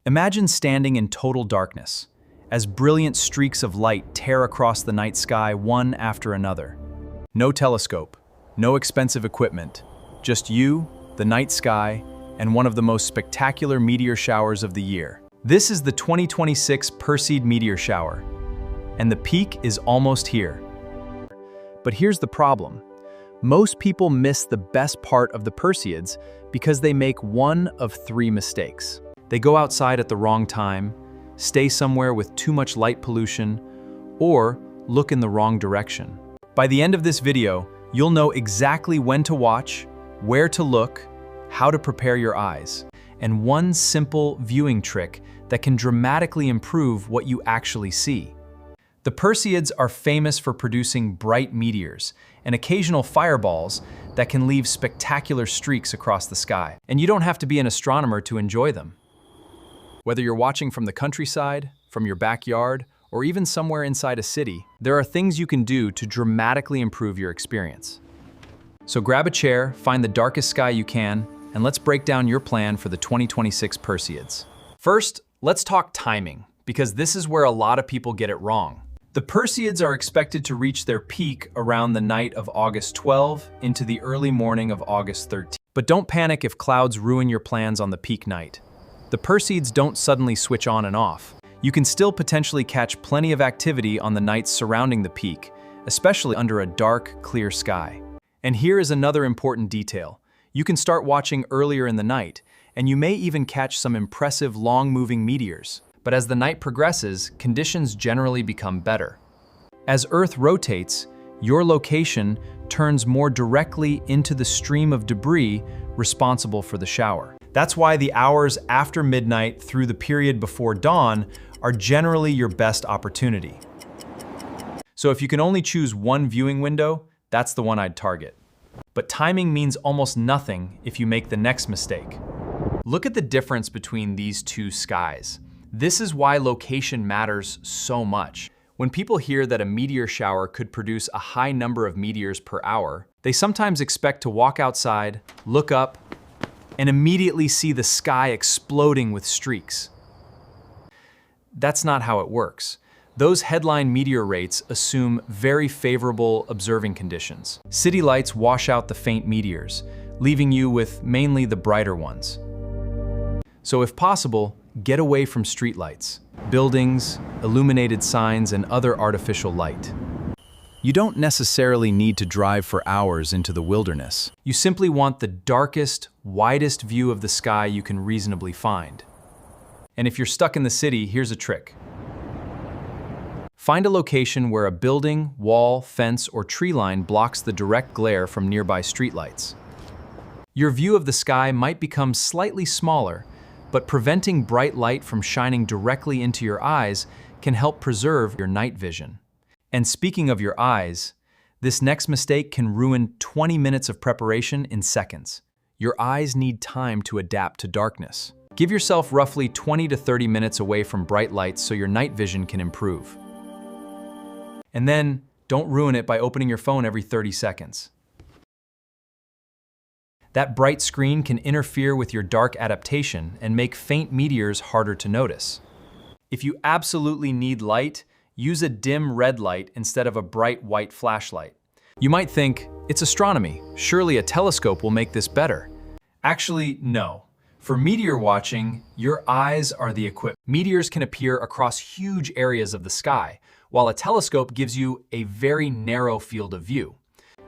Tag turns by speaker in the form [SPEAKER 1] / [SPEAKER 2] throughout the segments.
[SPEAKER 1] Imagine standing in total darkness, as brilliant streaks of light tear across the night sky one after another. No telescope, no expensive equipment, just you, the night sky, and one of the most spectacular meteor showers of the year. This is the 2026 Perseid Meteor Shower, and the peak is almost here. But here's the problem. Most people miss the best part of the Perseids because they make one of three mistakes. They go outside at the wrong time, stay somewhere with too much light pollution, or look in the wrong direction. By the end of this video, you'll know exactly when to watch, where to look, how to prepare your eyes, and one simple viewing trick that can dramatically improve what you actually see. The Perseids are famous for producing bright meteors and occasional fireballs that can leave spectacular streaks across the sky. And you don't have to be an astronomer to enjoy them. Whether you're watching from the countryside, from your backyard, or even somewhere inside a city, there are things you can do to dramatically improve your experience. So grab a chair, find the darkest sky you can, and let's break down your plan for the 2026 Perseids. First, let's talk timing, because this is where a lot of people get it wrong. The Perseids are expected to reach their peak around the night of August 12 into the early morning of August 13. But don't panic if clouds ruin your plans on the peak night. The Perseids don't suddenly switch on and off. You can still potentially catch plenty of activity on the nights surrounding the peak, especially under a dark, clear sky. And here is another important detail. You can start watching earlier in the night, and you may even catch some impressive long-moving meteors. But as the night progresses, conditions generally become better. As Earth rotates, your location turns more directly into the stream of debris responsible for the shower. That's why the hours after midnight through the period before dawn are generally your best opportunity. So if you can only choose one viewing window, that's the one I'd target. But timing means almost nothing if you make the next mistake. Look at the difference between these two skies. This is why location matters so much. When people hear that a meteor shower could produce a high number of meteors per hour, they sometimes expect to walk outside, look up, and immediately see the sky exploding with streaks. That's not how it works. Those headline meteor rates assume very favorable observing conditions. City lights wash out the faint meteors, leaving you with mainly the brighter ones. So if possible, get away from streetlights, buildings, illuminated signs, and other artificial light. You don't necessarily need to drive for hours into the wilderness. You simply want the darkest, widest view of the sky you can reasonably find. And if you're stuck in the city, here's a trick. Find a location where a building, wall, fence, or tree line blocks the direct glare from nearby streetlights. Your view of the sky might become slightly smaller, but preventing bright light from shining directly into your eyes can help preserve your night vision. And speaking of your eyes, this next mistake can ruin 20 minutes of preparation in seconds. Your eyes need time to adapt to darkness. Give yourself roughly 20 to 30 minutes away from bright lights so your night vision can improve. And then, don't ruin it by opening your phone every 30 seconds. That bright screen can interfere with your dark adaptation and make faint meteors harder to notice. If you absolutely need light, use a dim red light instead of a bright white flashlight. You might think, it's astronomy, surely a telescope will make this better. Actually, no. For meteor watching, your eyes are the equipment. Meteors can appear across huge areas of the sky, while a telescope gives you a very narrow field of view.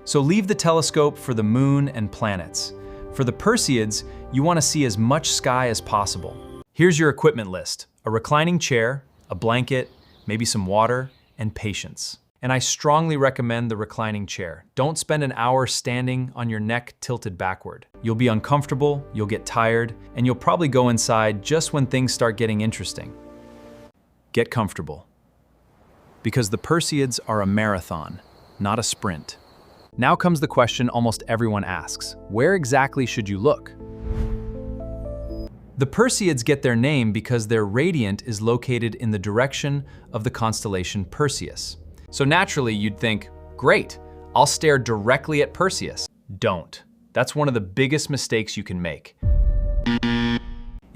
[SPEAKER 1] So leave the telescope for the moon and planets. For the Perseids, you want to see as much sky as possible. Here's your equipment list: a reclining chair, a blanket, maybe some water, and patience. And I strongly recommend the reclining chair. Don't spend an hour standing on your neck tilted backward. You'll be uncomfortable, you'll get tired, and you'll probably go inside just when things start getting interesting. Get comfortable. Because the Perseids are a marathon, not a sprint. Now comes the question almost everyone asks: where exactly should you look? The Perseids get their name because their radiant is located in the direction of the constellation Perseus. So naturally you'd think, great, I'll stare directly at Perseus. Don't. That's one of the biggest mistakes you can make.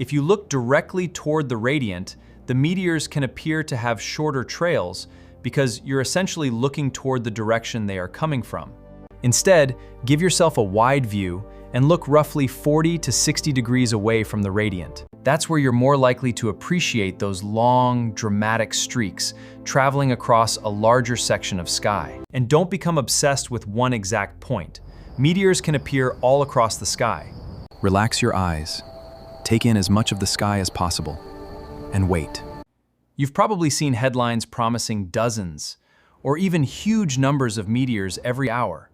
[SPEAKER 1] If you look directly toward the radiant, the meteors can appear to have shorter trails because you're essentially looking toward the direction they are coming from. Instead, give yourself a wide view and look roughly 40 to 60 degrees away from the radiant. That's where you're more likely to appreciate those long, dramatic streaks traveling across a larger section of sky. And don't become obsessed with one exact point. Meteors can appear all across the sky.
[SPEAKER 2] Relax your eyes. Take in as much of the sky as possible. And wait.
[SPEAKER 1] You've probably seen headlines promising dozens or even huge numbers of meteors every hour.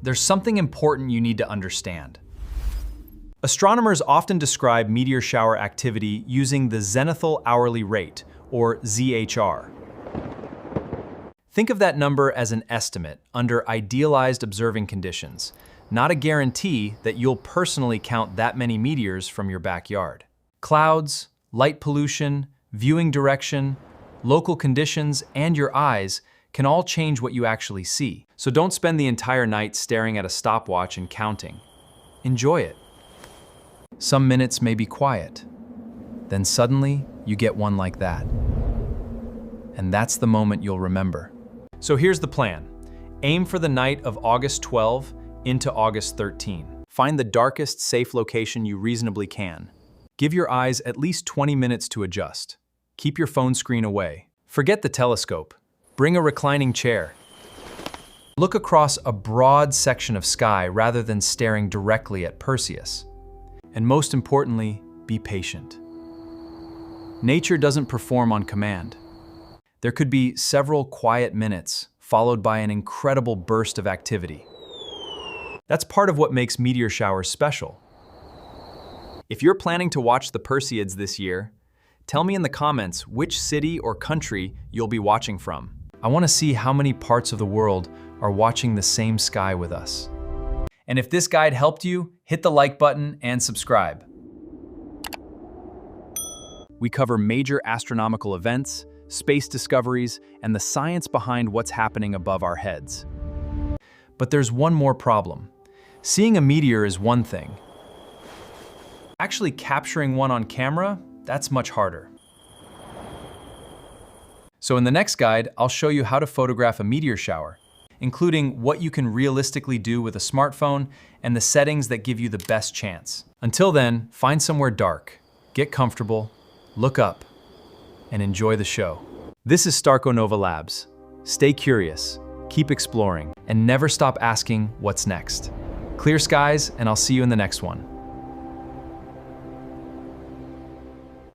[SPEAKER 1] There's something important you need to understand. Astronomers often describe meteor shower activity using the zenithal hourly rate, or ZHR. Think of that number as an estimate under idealized observing conditions, not a guarantee that you'll personally count that many meteors from your backyard. Clouds, light pollution, viewing direction, local conditions, and your eyes can all change what you actually see. So don't spend the entire night staring at a stopwatch and counting. Enjoy it. Some minutes may be quiet. Then suddenly, you get one like that. And that's the moment you'll remember. So here's the plan. Aim for the night of August 12 into August 13. Find the darkest, safe location you reasonably can. Give your eyes at least 20 minutes to adjust. Keep your phone screen away. Forget the telescope. Bring a reclining chair. Look across a broad section of sky rather than staring directly at Perseus. And most importantly, be patient. Nature doesn't perform on command. There could be several quiet minutes, followed by an incredible burst of activity. That's part of what makes meteor showers special. If you're planning to watch the Perseids this year, tell me in the comments which city or country you'll be watching from. I want to see how many parts of the world are watching the same sky with us. And if this guide helped you, hit the like button and subscribe. We cover major astronomical events, space discoveries, and the science behind what's happening above our heads. But there's one more problem. Seeing a meteor is one thing. Actually capturing one on camera, that's much harder. So in the next guide, I'll show you how to photograph a meteor shower, including what you can realistically do with a smartphone and the settings that give you the best chance. Until then, find somewhere dark, get comfortable, look up, and enjoy the show. This is Starco Nova Labs. Stay curious, keep exploring, and never stop asking what's next. Clear skies, and I'll see you in the next one.